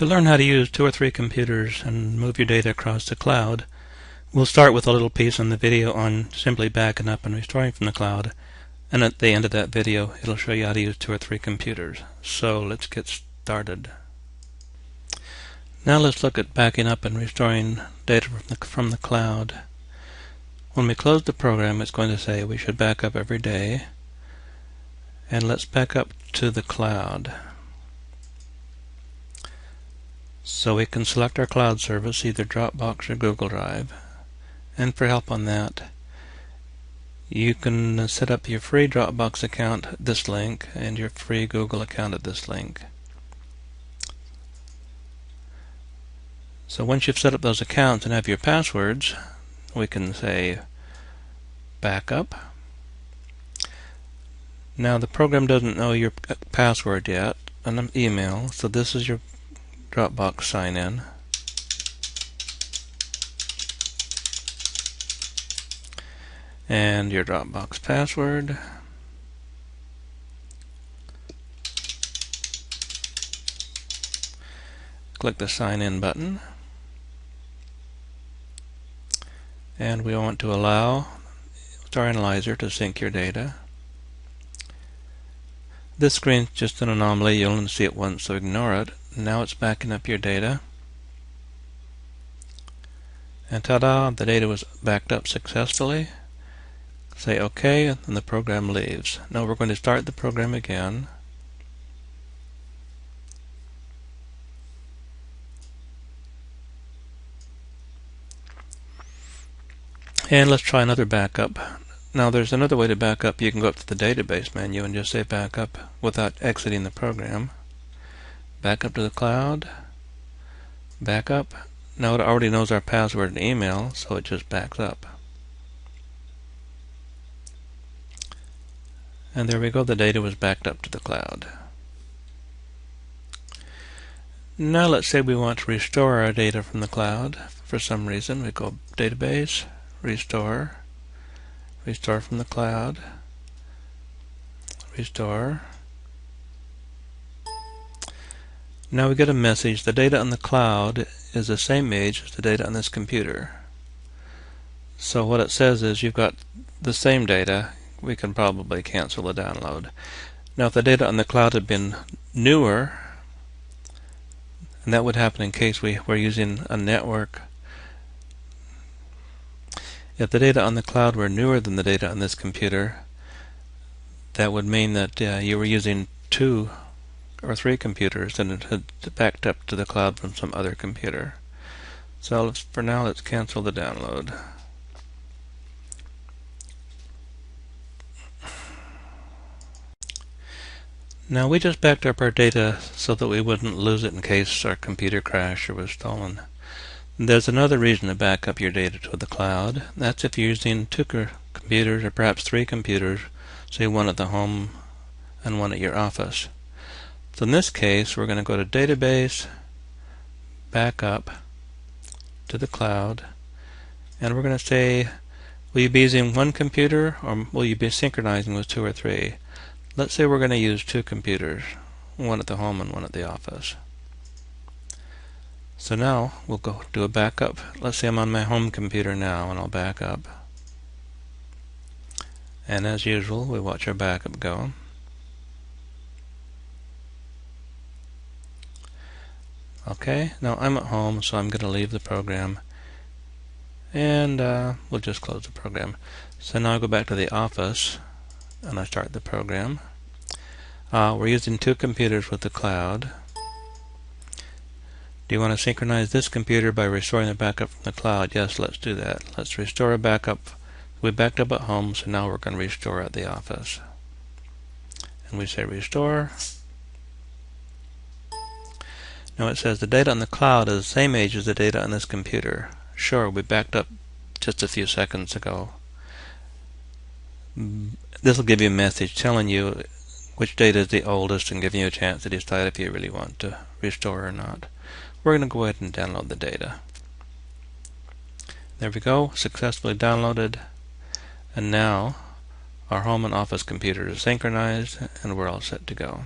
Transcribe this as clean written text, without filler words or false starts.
To learn how to use 2 or 3 computers and move your data across the cloud, we'll start with a little piece on the video on simply backing up and restoring from the cloud, and at the end of that video it'll show you how to use 2 or 3 computers. So let's get started. Now let's look at backing up and restoring data from the cloud. When we close the program, it's going to say we should back up every day, and let's back up to the cloud. So we can select our cloud service, either Dropbox or Google Drive. And for help on that, you can set up your free Dropbox account at this link and your free Google account at this link. So once you've set up those accounts and have your passwords, we can say backup. Now the program doesn't know your password yet, an email, so this is your Dropbox sign in. And your Dropbox password. Click the sign in button. And we want to allow Star Analyzer to sync your data. This screen's just an anomaly. You'll only see it once, so ignore it. Now it's backing up your data. And ta-da, the data was backed up successfully. Say OK, and the program leaves. Now we're going to start the program again. And let's try another backup. Now there's another way to back up. You can go up to the database menu and just say backup without exiting the program. Back up to the cloud, backup. Now it already knows our password and email, so it just backs up. And there we go, the data was backed up to the cloud. Now let's say we want to restore our data from the cloud. For some reason, we go database, restore, restore from the cloud, restore. Now we get a message. The data on the cloud is the same age as the data on this computer. So what it says is you've got the same data. We can probably cancel the download. Now if the data on the cloud had been newer, and that would happen in case we were using a network. If the data on the cloud were newer than the data on this computer, that would mean that you were using 2 or 3 computers and it had backed up to the cloud from some other computer. So for now, let's cancel the download. Now we just backed up our data so that we wouldn't lose it in case our computer crashed or was stolen. There's another reason to back up your data to the cloud. That's if you're using 2 computers or perhaps 3 computers, say one at the home and one at your office. So in this case, we're going to go to Database, Backup to the Cloud, and we're going to say, will you be using 1 computer or will you be synchronizing with 2 or 3? Let's say we're going to use 2 computers, one at the home and one at the office. So now we'll go do a backup. Let's say I'm on my home computer now and I'll back up. And as usual, we watch our backup go. Okay, now I'm at home, so I'm going to leave the program, and we'll just close the program. So now I go back to the office, and I start the program. We're using 2 computers with the cloud. Do you want to synchronize this computer by restoring the backup from the cloud? Yes, let's do that. Let's restore a backup. We backed up at home, so now we're going to restore at the office. And we say restore. Now it says the data on the cloud is the same age as the data on this computer. Sure, we backed up just a few seconds ago. This will give you a message telling you which data is the oldest and giving you a chance to decide if you really want to restore or not. We're going to go ahead and download the data. There we go, successfully downloaded. And now our home and office computers are synchronized and we're all set to go.